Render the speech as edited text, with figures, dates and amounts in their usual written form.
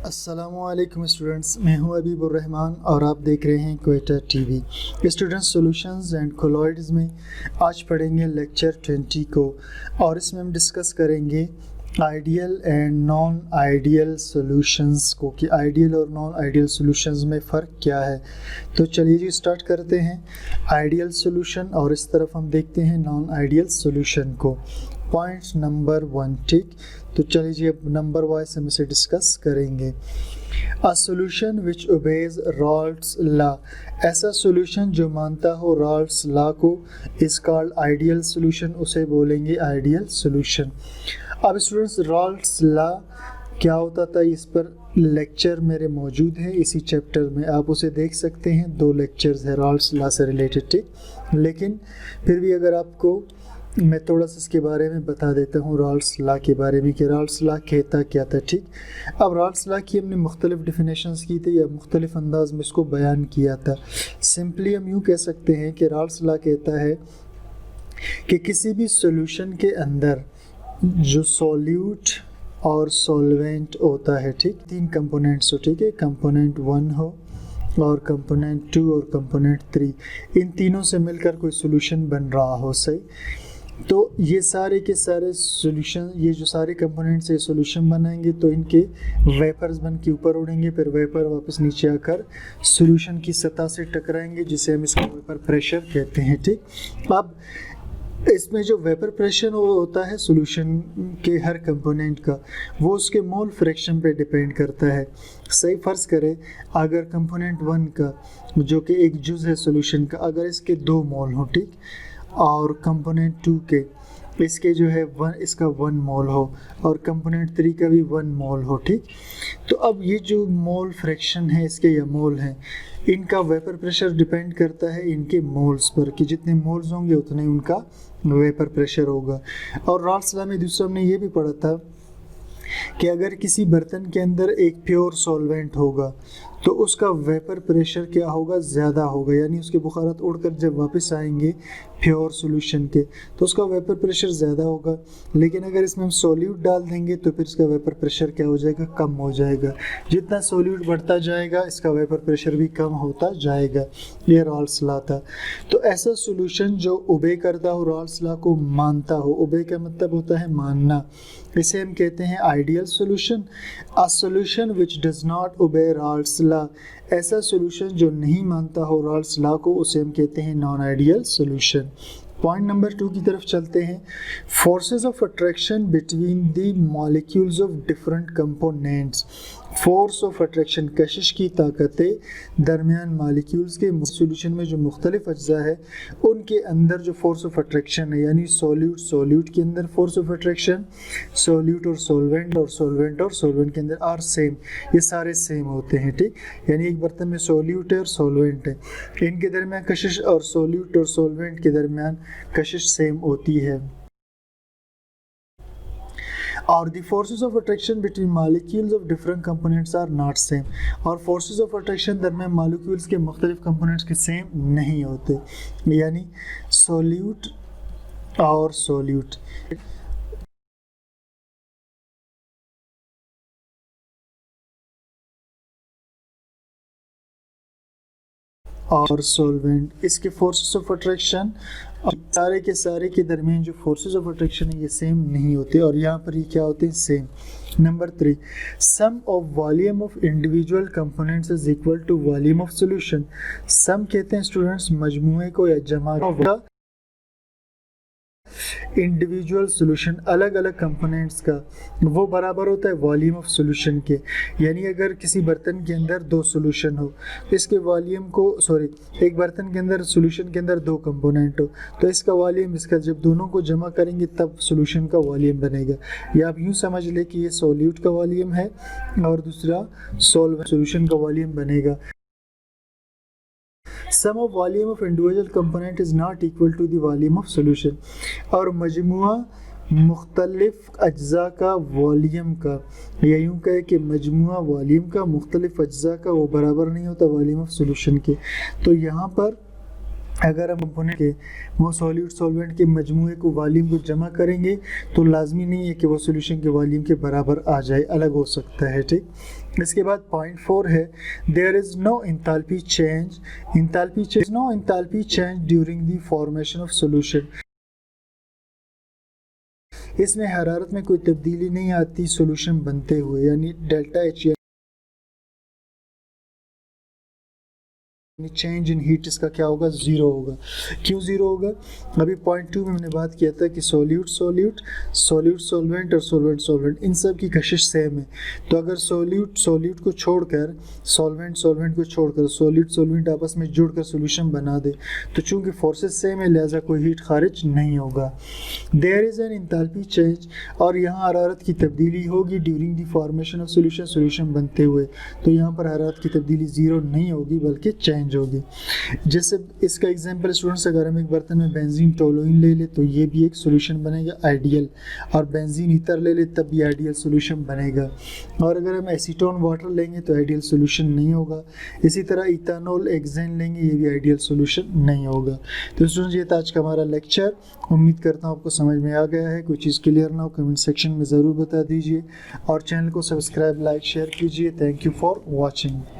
अस्सलामुअलैकुम स्टूडेंट्स, मैं हूं अबीबुर रहमान और आप देख रहे हैं Quetta TV. Students, solutions and colloids में आज पढ़ेंगे लेक्चर 20 को और इसमें हम डिस्कस करेंगे ideal and non ideal solutions को कि आइडियल और नॉन आइडियल सॉल्यूशंस में फ़र्क क्या है। तो चलिए जी स्टार्ट करते हैं आइडियल सॉल्यूशन और इस तरफ हम देखते हैं नॉन आइडियल सॉल्यूशन को। पॉइंट नंबर 1, ठीक। तो चलिए जी अब नंबर वाइज हम इसे डिस्कस करेंगे। A solution which obeys Rawls law, ऐसा सॉल्यूशन जो मानता हो रॉल्स लॉ को इज कॉल्ड आइडियल सॉल्यूशन, उसे बोलेंगे आइडियल सॉल्यूशन। अब स्टूडेंट्स, रॉल्स लॉ क्या होता था, इस पर लेक्चर मेरे मौजूद है इसी चैप्टर में, आप उसे देख सकते हैं। 2 लेक्चर्स है रॉल्स लॉ से रिलेटेड, ठीक। लेकिन फिर भी अगर आपको मैं थोड़ा सा इसके बारे में बता देता हूँ रॉल्स लॉ के बारे में कि रॉल्स लॉ कहता क्या था, ठीक। अब रॉल्स लॉ की हमने मुख्तलिफ डिफिनेशंस की थी या मुख्तलिफ अंदाज में इसको बयान किया था। सिंपली हम यूँ कह सकते हैं कि रॉल्स लॉ कहता है कि किसी भी सॉल्यूशन के अंदर जो सॉल्यूट और सॉल्वेंट होता है, ठीक, 3 कंपोनेंट्स हो, ठीक है, कंपोनेंट 1 हो और कंपोनेंट 2 और कंपोनेंट 3, इन तीनों से मिलकर कोई सॉल्यूशन बन रहा हो, सही। तो ये सारे के सारे सॉल्यूशन, ये जो सारे कंपोनेंट्स ये सॉल्यूशन बनाएंगे तो इनके वेपर्स बन के ऊपर उड़ेंगे, फिर वेपर वापस नीचे आकर सॉल्यूशन की सतह से टकराएंगे, जिसे हम इसको वेपर प्रेशर कहते हैं, ठीक। अब इसमें जो वेपर प्रेशर होता है सॉल्यूशन के हर कंपोनेंट का, वो उसके मोल फ्रैक्शन पे डिपेंड करता है, सही। फ़र्ज़ करें अगर कंपोनेंट 1 का जो कि एक जुज़ है सॉल्यूशन का, अगर इसके 2 मोल हो, ठीक, और कंपोनेंट 2 के इसके जो है इसका 1 मोल हो और कंपोनेंट 3 का भी 1 मोल हो, ठीक। तो अब ये जो मोल फ्रैक्शन है इसके या मोल हैं, इनका वेपर प्रेशर डिपेंड करता है इनके मोल्स पर कि जितने मोल्स होंगे उतने उनका वेपर प्रेशर होगा। और रॉल्स लॉ में दूसरा हमने ये भी पढ़ा था कि अगर किसी बर्तन के अंदर एक प्योर सॉल्वेंट होगा तो उसका वेपर प्रेशर क्या होगा, ज़्यादा होगा, यानी उसके बुखारात उड़कर जब वापस आएंगे प्योर सॉल्यूशन के तो उसका वेपर प्रेशर ज़्यादा होगा। लेकिन अगर इसमें हम सॉल्यूट डाल देंगे तो फिर इसका वेपर प्रेशर क्या हो जाएगा, कम हो जाएगा। जितना सॉल्यूट बढ़ता जाएगा इसका वेपर प्रेशर भी कम होता जाएगा। ये रॉल्स लॉ था। तो ऐसा सॉल्यूशन जो ओबे करता हो, रॉल्स लॉ को मानता हो, ओबे का मतलब होता है मानना, इसे हम कहते हैं ideal solution. A solution which does not obey Rawls law, ऐसा सॉल्यूशन जो नहीं मानता हो रॉल्स लॉ को, उसे हम कहते हैं non ideal solution. Point number 2 की तरफ चलते हैं। Forces of attraction between the molecules of different components, force of attraction, कशिश की ताकतें दरमियान मॉलिक्यूल्स के सॉल्यूशन में जो मुख्तलिफ अज्जा है उनके अंदर जो फोर्स ऑफ अट्रैक्शन है, यानी सॉल्यूट के अंदर फोर्स ऑफ अट्रैक्शन, सॉल्यूट और सॉल्वेंट और सॉल्वेंट के अंदर आर सेम, ये सारे सेम होते हैं, ठीक। यानी एक बर्तन में सॉल्यूट है और सॉल्वेंट है, इनके दरमियान कशिश और सॉल्यूट और सॉल्वेंट के दरमियान कशिश सेम होती है। और the forces of attraction between molecules of different components are not same, और फोर्सेस ऑफ अट्रैक्शन दरमियान मॉलिक्यूल्स के मुख्तलिफ कंपोनेंट्स के सेम नहीं होते, यानी सॉल्यूट और सॉल्यूट और सॉल्वेंट, इसके फोर्सेस ऑफ अट्रैक्शन सारे के सारे के दरमियान जो फोर्सेस ऑफ अट्रैक्शन है ये सेम नहीं होते, और यहाँ पर ये क्या होते हैं, same. Number 3, sum of volume of individual components is equal to volume of solution. Sum कहते हैं स्टूडेंट्स मजमूए को या जमा को, इंडिविजुअल सॉल्यूशन अलग अलग कंपोनेंट्स का वो बराबर होता है वॉल्यूम ऑफ सॉल्यूशन के। यानी अगर किसी बर्तन के अंदर 2 सॉल्यूशन हो, इसके वॉल्यूम को एक बर्तन के अंदर सॉल्यूशन के अंदर 2 कंपोनेंट हो, तो इसका वॉल्यूम, इसका जब दोनों को जमा करेंगे तब सॉल्यूशन का वॉल्यूम बनेगा। या आप यूँ समझ ले कि ये सॉल्यूट का वॉल्यूम है और दूसरा सॉल्यूशन का वॉल्यूम बनेगा। Sum of volume of individual component is not equal to the volume of solution, और मजमुआ मुख्तलिफ अज्जा का वॉल्यूम का, या यूँ कहे कि मजमुआ वॉल्यूम का मुख्तलिफ अज्जा का वो बराबर नहीं होता वॉल्यूम ऑफ सॉल्यूशन के। तो यहाँ पर अगर हम कंपोनेंट के वो सॉल्यूट सॉल्वेंट के मजमूए को वॉल्यूम को जमा करेंगे तो लाजमी नहीं है कि वो सॉल्यूशन के वॉल्यूम के बराबर आ जाए, अलग हो सकता है। ठीक, इसके बाद पॉइंट 4 है there is no enthalpy change during the formation of solution. इसमें हरारत में कोई तब्दीली नहीं आती सॉल्यूशन बनते हुए, यानी delta H change in heat इसका क्या होगा, ज़ीरो होगा। क्यों ज़ीरो होगा? अभी पॉइंट 2 में हमने बात किया था कि सॉल्यूट सॉल्वेंट और सॉल्वेंट इन सब की कशिश सेम है। तो अगर सॉल्यूट को छोड़कर सॉल्वेंट को छोड़कर सॉल्वेंट आपस में जुड़कर सॉल्यूशन बना दे तो चूंकि फोर्सेस सेम है लिहाजा कोई हीट खारिज नहीं होगा। There is an enthalpy change, और यहाँ हरारत की तब्दीली होगी during the formation of solution बनते हुए, तो यहाँ पर हरारत की तब्दीली ज़ीरो नहीं होगी बल्कि चेंज होगी। जैसे इसका एग्जांपल स्टूडेंट्स, अगर हम एक बर्तन में बेंजीन टोलुइन ले ले तो ये भी एक सॉल्यूशन बनेगा आइडियल, और बेंजीन ईथर ले ले तब भी आइडियल सॉल्यूशन बनेगा। और अगर हम एसीटोन वाटर लेंगे तो आइडियल सॉल्यूशन नहीं होगा। इसी तरह इथानॉल एक्सेन लेंगे, ये भी आइडियल सॉल्यूशन नहीं होगा। तो स्टूडेंट्स ये था आज का हमारा लेक्चर। उम्मीद करता हूँ आपको समझ में आ गया है। कोई चीज़ क्लियर ना हो कमेंट सेक्शन में ज़रूर बता दीजिए, और चैनल को सब्सक्राइब, लाइक, शेयर कीजिए। Thank you for watching.